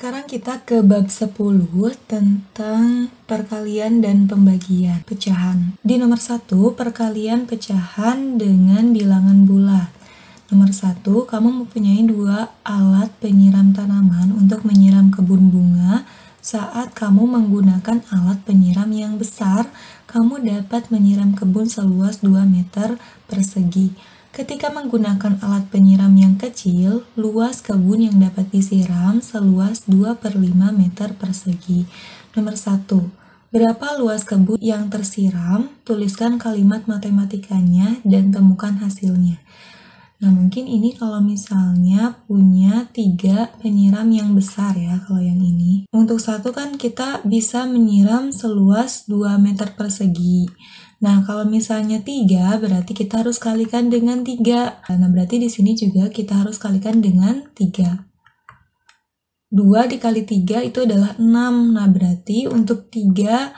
Sekarang kita ke bab 10 tentang perkalian dan pembagian pecahan. Di nomor 1, perkalian pecahan dengan bilangan bulat. Nomor 1, kamu mempunyai 2 alat penyiram tanaman untuk menyiram kebun bunga. Saat kamu menggunakan alat penyiram yang besar, kamu dapat menyiram kebun seluas 2 meter persegi. Ketika menggunakan alat penyiram yang kecil, luas kebun yang dapat disiram seluas 2/5 meter persegi. Nomor 1. Berapa luas kebun yang tersiram? Tuliskan kalimat matematikanya dan temukan hasilnya. Nah, mungkin ini kalau misalnya punya 3 penyiram yang besar ya, kalau yang ini. Untuk satu kan kita bisa menyiram seluas 2 meter persegi. Nah, kalau misalnya 3, berarti kita harus kalikan dengan 3. Nah, berarti di sini juga kita harus kalikan dengan 3. 2 dikali 3 itu adalah 6. Nah, berarti untuk 3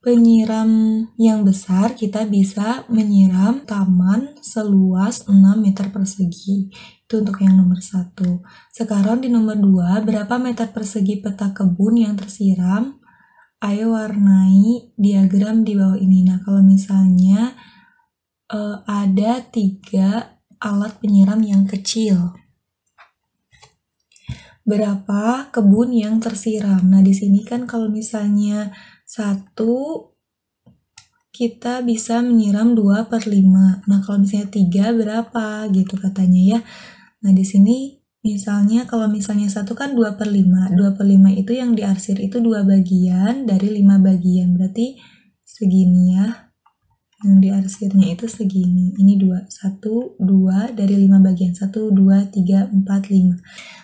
penyiram yang besar, kita bisa menyiram taman seluas 6 meter persegi. Itu untuk yang nomor 1. Sekarang di nomor 2, berapa meter persegi peta kebun yang tersiram? Ayo warnai diagram di bawah ini. Nah, kalau misalnya ada 3 alat penyiram yang kecil, berapa kebun yang tersiram? Nah, di sini kan kalau misalnya 1, kita bisa menyiram 2/5. Nah, kalau misalnya 3 berapa gitu katanya ya. Nah, di sini misalnya kalau misalnya 1 kan 2/5. 2/5 itu yang diarsir itu 2 bagian dari 5 bagian. Berarti segini ya. Yang diarsirnya itu segini. Ini 2. 1, 2 dari 5 bagian. 1, 2, 3, 4, 5.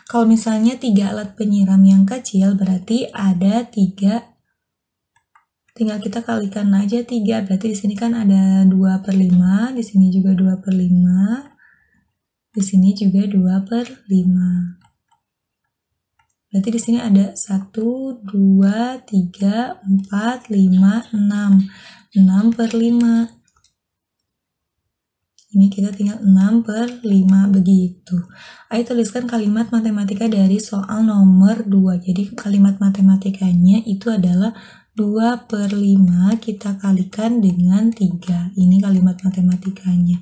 Kalau misalnya 3 alat penyiram yang kecil berarti ada 3. Tinggal kita kalikan aja 3. Berarti di sini kan ada 2/5. Di sini juga 2/5. Di sini juga 2/5. Berarti di sini ada 1, 2, 3, 4, 5, 6. 6/5. Ini kita tinggal 6/5 begitu. Ayo tuliskan kalimat matematika dari soal nomor 2. Jadi kalimat matematikanya itu adalah 2/5 kita kalikan dengan 3. Ini kalimat matematikanya.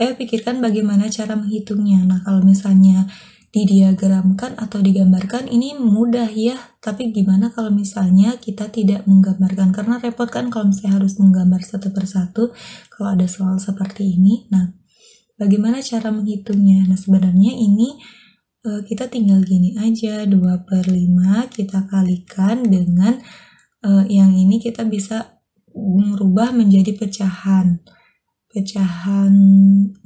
Ayo pikirkan bagaimana cara menghitungnya. Nah, kalau misalnya didiagramkan atau digambarkan ini mudah ya, tapi gimana kalau misalnya kita tidak menggambarkan? Karena repot kan kalau misalnya harus menggambar satu persatu kalau ada soal seperti ini. Nah, bagaimana cara menghitungnya? Nah, sebenarnya ini kita tinggal gini aja, 2/5 kita kalikan dengan yang ini kita bisa merubah menjadi pecahan.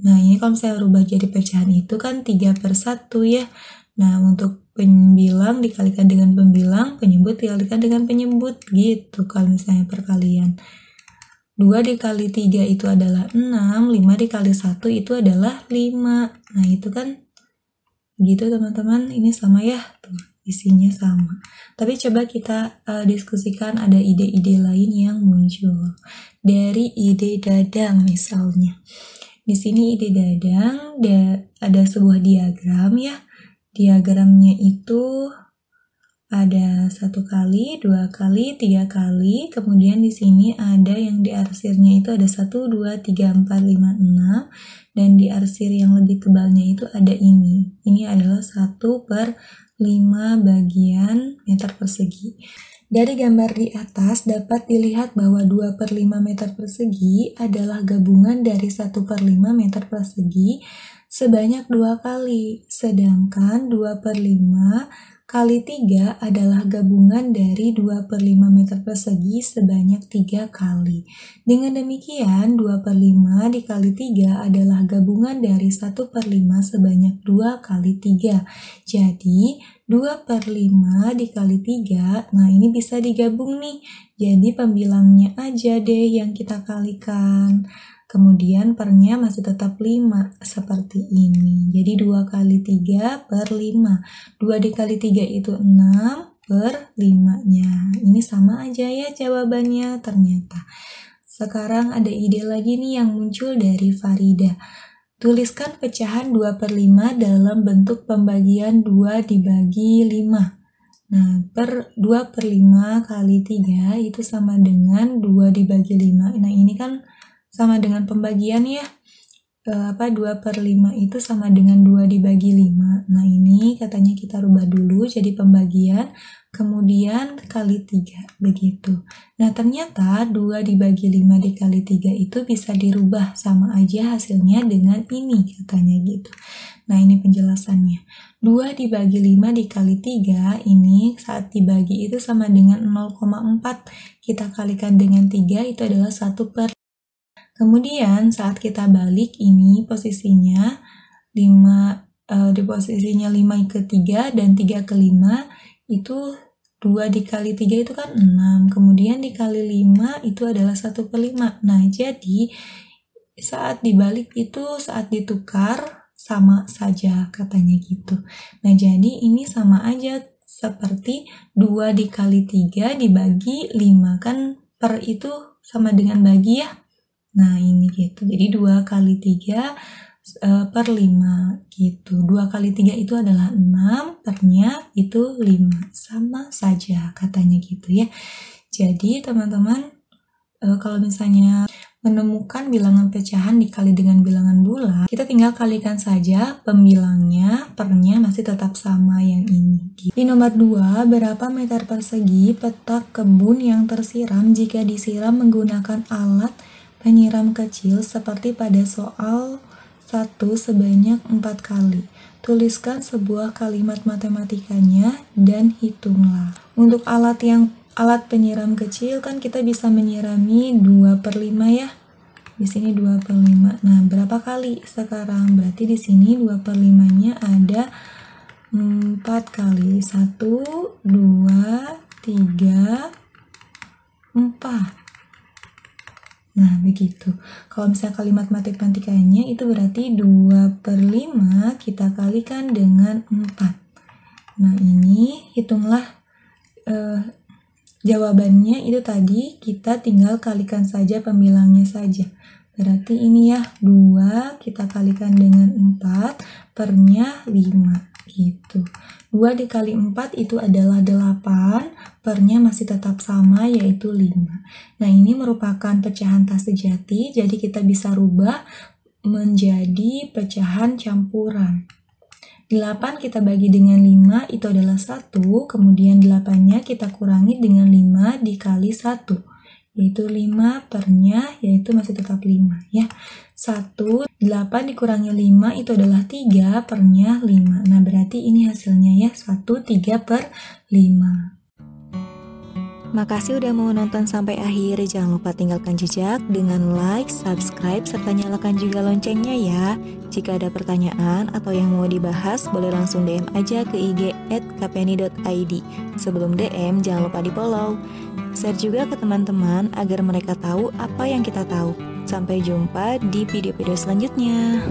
Nah ini kalau misalnya rubah jadi pecahan itu kan 3/1 ya. Nah, untuk pembilang dikalikan dengan pembilang, penyebut dikalikan dengan penyebut gitu kalau misalnya perkalian. 2 dikali 3 itu adalah 6, 5 dikali 1 itu adalah 5. Nah, itu kan gitu teman-teman, ini sama ya, tuh isinya sama. Tapi coba kita diskusikan ada ide-ide lain yang muncul. Dari ide Dadang misalnya. Di sini ide Dadang ada sebuah diagram ya. Diagramnya itu ada 1 kali, 2 kali, 3 kali. Kemudian di sini ada yang diarsirnya itu ada 1, 2, 3, 4, 5, 6. Dan diarsir yang lebih tebalnya itu ada ini. Ini adalah 1/5 bagian meter persegi. Dari gambar di atas dapat dilihat bahwa 2/5 meter persegi adalah gabungan dari 1/5 meter persegi sebanyak 2 kali, sedangkan 2/5 kali 3 adalah gabungan dari 2/5 meter persegi sebanyak 3 kali. Dengan demikian, 2/5 dikali 3 adalah gabungan dari 1/5 sebanyak 2 kali 3. Jadi, 2/5 dikali 3, nah ini bisa digabung nih. Jadi pembilangnya aja deh yang kita kalikan. Kemudian pernya masih tetap 5, seperti ini. Jadi 2 kali 3/5. 2 dikali 3 itu 6/5-nya. Ini sama aja ya jawabannya ternyata. Sekarang ada ide lagi nih yang muncul dari Farida. Tuliskan pecahan 2/5 dalam bentuk pembagian 2 dibagi 5. Nah, 2/5 kali 3 itu sama dengan 2 dibagi 5. Nah, ini kan sama dengan pembagian ya. 2/5 itu sama dengan 2 dibagi 5. Nah, ini katanya kita rubah dulu jadi pembagian, kemudian kali 3, begitu. Nah, ternyata 2 dibagi 5 dikali 3 itu bisa dirubah, sama aja hasilnya dengan ini, katanya gitu. Nah, ini penjelasannya. 2 dibagi 5 dikali 3, ini saat dibagi itu sama dengan 0,4. Kita kalikan dengan 3, itu adalah 1/5. Kemudian saat kita balik ini posisinya 5 di posisinya 5 ke 3 dan 3 ke 5 itu 2 dikali 3 itu kan 6. Kemudian dikali 5 itu adalah 1/5. Nah, jadi saat dibalik itu saat ditukar sama saja katanya gitu. Nah, jadi ini sama aja seperti 2 dikali 3 dibagi 5, kan per itu sama dengan bagi ya. Nah, ini gitu. Jadi 2 kali 3 per 5 gitu. 2 kali 3 itu adalah 6, pernya itu 5. Sama saja katanya gitu ya. Jadi teman-teman, kalau misalnya menemukan bilangan pecahan dikali dengan bilangan bulat, kita tinggal kalikan saja pembilangnya, pernya masih tetap sama yang ini. Di nomor 2, berapa meter persegi petak kebun yang tersiram jika disiram menggunakan alat penyiram kecil seperti pada soal 1 sebanyak 4 kali. Tuliskan sebuah kalimat matematikanya dan hitunglah. Untuk alat penyiram kecil kan kita bisa menyirami 2/5 ya. Di sini 2/5. Nah, berapa kali sekarang? Berarti di sini 2/5-nya ada 4 kali. 1, 2, 3, 4. Nah, begitu. Kalau misalnya kalimat matematikanya itu berarti 2/5 kita kalikan dengan 4. Nah, ini hitunglah jawabannya itu tadi kita tinggal kalikan saja pembilangnya saja. Berarti ini ya, 2 kita kalikan dengan 4, pernya 5 gitu. 2 dikali 4 itu adalah 8, pernya masih tetap sama yaitu 5. Nah, ini merupakan pecahan tak sejati, jadi kita bisa rubah menjadi pecahan campuran. 8 kita bagi dengan 5 itu adalah 1, kemudian 8-nya kita kurangi dengan 5 dikali 1, yaitu 5 pernya yaitu masih tetap 5 ya. 1, 8 dikurangi 5 itu adalah 3, pernya 5. Nah, berarti ini hasilnya ya, 1, 3/5. Makasih udah mau nonton sampai akhir. Jangan lupa tinggalkan jejak dengan like, subscribe, serta nyalakan juga loncengnya ya. Jika ada pertanyaan atau yang mau dibahas, boleh langsung DM aja ke IG @kpni.id. Sebelum DM, jangan lupa di follow. Share juga ke teman-teman agar mereka tahu apa yang kita tahu. Sampai jumpa di video-video selanjutnya.